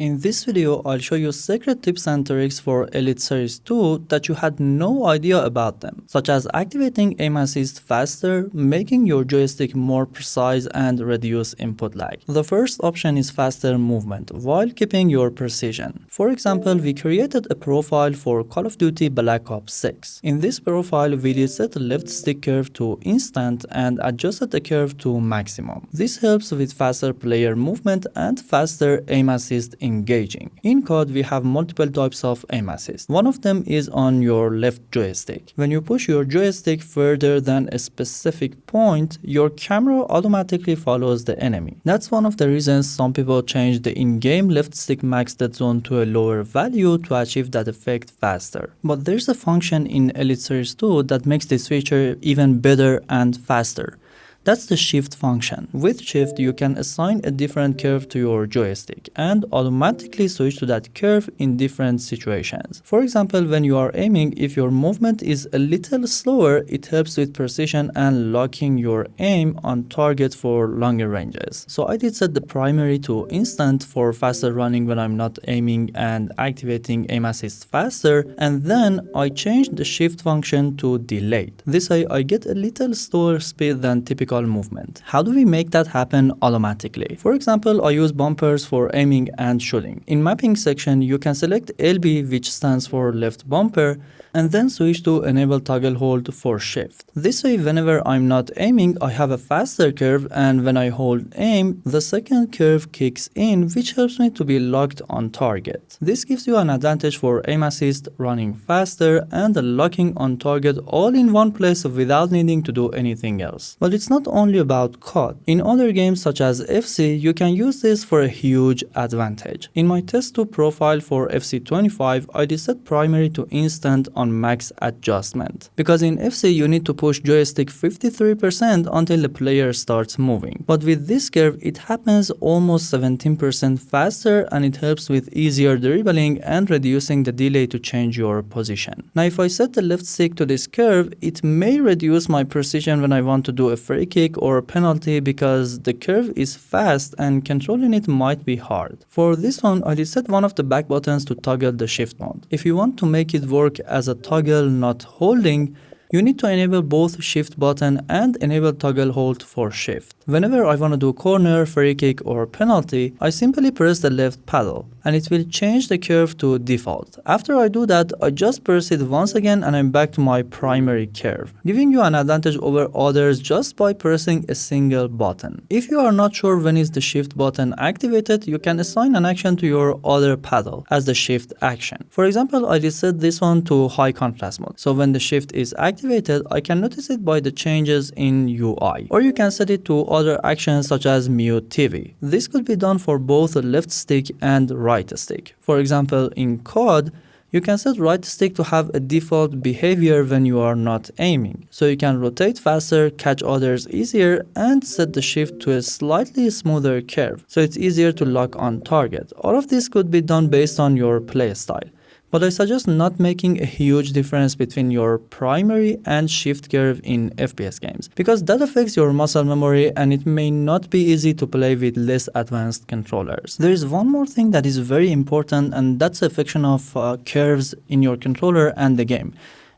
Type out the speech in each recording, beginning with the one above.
In this video, I'll show you secret tips and tricks for Elite Series 2 that you had no idea about them, such as activating aim assist faster, making your joystick more precise, and reduce input lag. The first option is faster movement while keeping your precision. For example, we created a profile for Call of Duty Black Ops 6. In this profile, we reset the left stick curve to instant and adjusted the curve to maximum. This helps with faster player movement and faster aim assist engaging. In COD, we have multiple types of aim assist. One of them is on your left joystick. When you push your joystick further than a specific point, your camera automatically follows the enemy. That's one of the reasons some people change the in-game left stick max dead zone to a lower value to achieve that effect faster. But there's a function in Elite Series 2 that makes this feature even better and faster. That's the shift function. With shift, you can assign a different curve to your joystick and automatically switch to that curve in different situations. For example, when you are aiming, if your movement is a little slower, it helps with precision and locking your aim on target for longer ranges. So I did set the primary to instant for faster running when I'm not aiming and activating aim assist faster, and then I changed the shift function to delayed. This way I get a little slower speed than typical movement. How do we make that happen automatically? For example, I use bumpers for aiming and shooting. In mapping section, you can select LB, which stands for left bumper, and then switch to enable toggle hold for shift. This way, whenever I'm not aiming, I have a faster curve, and when I hold aim, the second curve kicks in, which helps me to be locked on target. This gives you an advantage for aim assist, running faster, and locking on target all in one place without needing to do anything else. But it's not only about COD. In other games such as FC, you can use this for a huge advantage. In my test 2 profile for FC25, I reset primary to instant on max adjustment. Because in FC you need to push joystick 53% until the player starts moving. But with this curve, it happens almost 17% faster, and it helps with easier dribbling and reducing the delay to change your position. Now if I set the left stick to this curve, it may reduce my precision when I want to do a free kick or a penalty because the curve is fast and controlling it might be hard. For this one, I reset one of the back buttons to toggle the shift mode. If you want to make it work as a toggle not holding, you need to enable both shift button and enable toggle hold for shift. Whenever I want to do corner, free kick or penalty, I simply press the left paddle and it will change the curve to default. After I do that, I just press it once again and I'm back to my primary curve, giving you an advantage over others just by pressing a single button. If you are not sure when is the shift button activated, you can assign an action to your other paddle as the shift action. For example, I reset this one to high contrast mode, so when the shift is activated, I can notice it by the changes in UI. Or you can set it to other actions such as mute TV. This could be done for both the left stick and right stick. For example, in COD, you can set right stick to have a default behavior when you are not aiming. So you can rotate faster, catch others easier, and set the shift to a slightly smoother curve, so it's easier to lock on target. All of this could be done based on your playstyle. But I suggest not making a huge difference between your primary and shift curve in FPS games, because that affects your muscle memory and it may not be easy to play with less advanced controllers. There is one more thing that is very important, and that's the affection of curves in your controller and the game.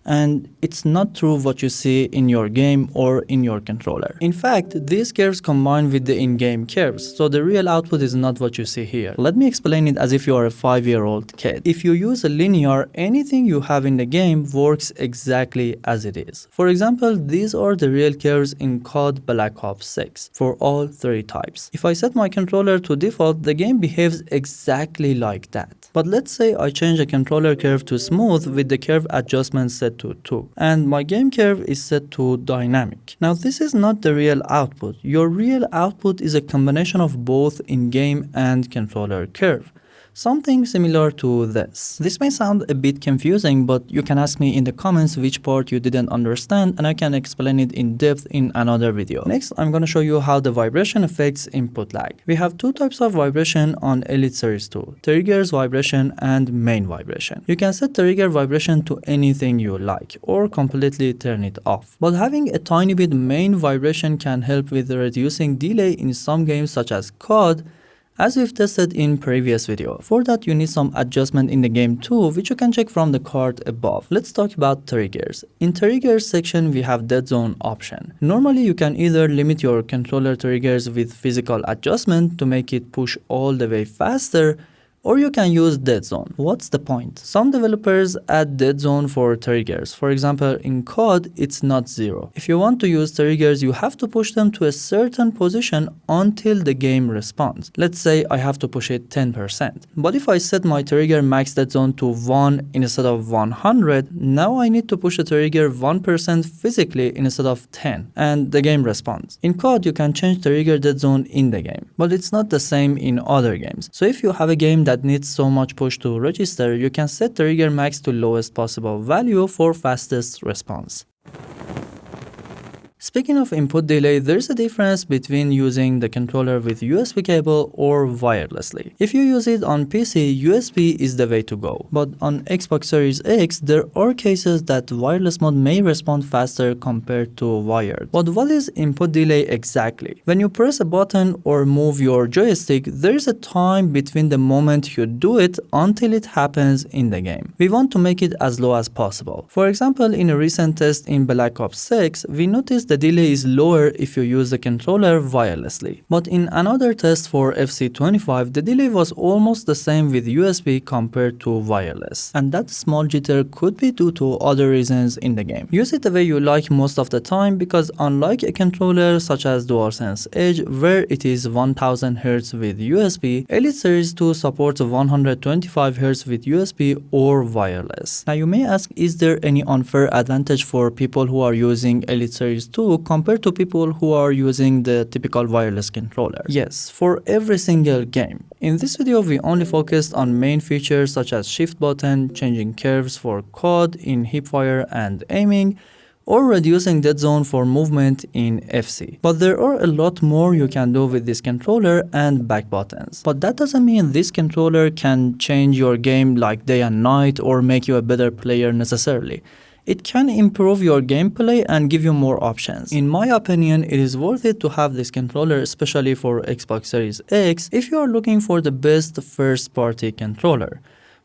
And it's not true what you see in your game or in your controller. In fact, these curves combine with the in-game curves, so the real output is not what you see here. Let me explain it as if you are a 5-year-old kid. If you use a linear, anything you have in the game works exactly as it is. For example, these are the real curves in COD Black Ops 6 for all 3 types. If I set my controller to default, the game behaves exactly like that. But let's say I change the controller curve to smooth with the curve adjustment set to 2, and my game curve is set to dynamic. Now this is not the real output. Your real output is a combination of both in-game and controller curve. Something similar to this. This may sound a bit confusing, but you can ask me in the comments which part you didn't understand and I can explain it in depth in another video. Next, I'm going to show you how the vibration affects input lag. We have 2 types of vibration on Elite Series 2, triggers vibration and main vibration. You can set trigger vibration to anything you like or completely turn it off. But having a tiny bit main vibration can help with reducing delay in some games such as COD, as we've tested in previous video. For that, you need some adjustment in the game too, which you can check from the card above. Let's talk about triggers. In triggers section, we have dead zone option. Normally, you can either limit your controller triggers with physical adjustment to make it push all the way faster, or you can use dead zone. What's the point? Some developers add dead zone for triggers. For example, in COD, it's not 0. If you want to use triggers, you have to push them to a certain position until the game responds. Let's say I have to push it 10%. But if I set my trigger max dead zone to 1 instead of 100, now I need to push the trigger 1% physically instead of 10, and the game responds. In COD, you can change trigger dead zone in the game, but it's not the same in other games. So if you have a game that needs so much push to register, you can set trigger max to lowest possible value for fastest response. Speaking of input delay, there's a difference between using the controller with USB cable or wirelessly. If you use it on PC, USB is the way to go. But on Xbox Series X, there are cases that wireless mode may respond faster compared to wired. But what is input delay exactly? When you press a button or move your joystick, there's a time between the moment you do it until it happens in the game. We want to make it as low as possible. For example, in a recent test in Black Ops 6, we noticed the delay is lower if you use the controller wirelessly. But in another test for FC25, the delay was almost the same with USB compared to wireless. And that small jitter could be due to other reasons in the game. Use it the way you like most of the time, because unlike a controller such as DualSense Edge, where it is 1000 Hz with USB, Elite Series 2 supports 125 Hz with USB or wireless. Now you may ask, is there any unfair advantage for people who are using Elite Series 2 compared to people who are using the typical wireless controller? Yes, for every single game. In this video, we only focused on main features such as shift button, changing curves for COD in hipfire and aiming, or reducing dead zone for movement in FC. But there are a lot more you can do with this controller and back buttons. But that doesn't mean this controller can change your game like day and night or make you a better player necessarily. It can improve your gameplay and give you more options. In my opinion, it is worth it to have this controller, especially for Xbox Series X, if you are looking for the best first-party controller.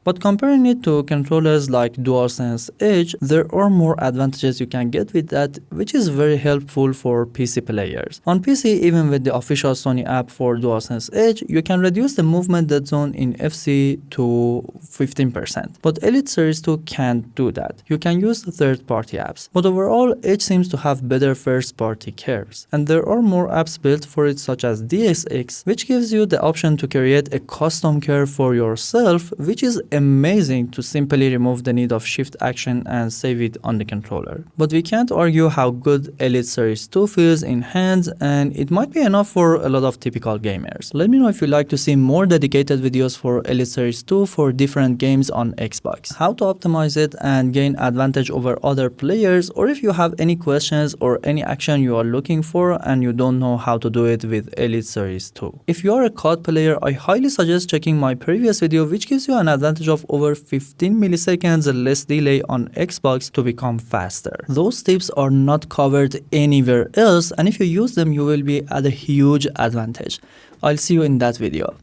But comparing it to controllers like DualSense Edge, there are more advantages you can get with that, which is very helpful for PC players. On PC, even with the official Sony app for DualSense Edge, you can reduce the movement dead zone in FC to 15%. But Elite Series 2 can't do that. You can use third-party apps. But overall, Edge seems to have better first-party curves. And there are more apps built for it, such as DXX, which gives you the option to create a custom curve for yourself, which is amazing to simply remove the need of shift action and save it on the controller. But we can't argue how good Elite Series 2 feels in hands, and it might be enough for a lot of typical gamers. Let me know if you'd like to see more dedicated videos for Elite Series 2 for different games on Xbox, how to optimize it and gain advantage over other players, or if you have any questions or any action you are looking for and you don't know how to do it with Elite Series 2. If you are a COD player, I highly suggest checking my previous video, which gives you an advantage of over 15 milliseconds less delay on Xbox to become faster. Those tips are not covered anywhere else, and if you use them, you will be at a huge advantage. I'll see you in that video.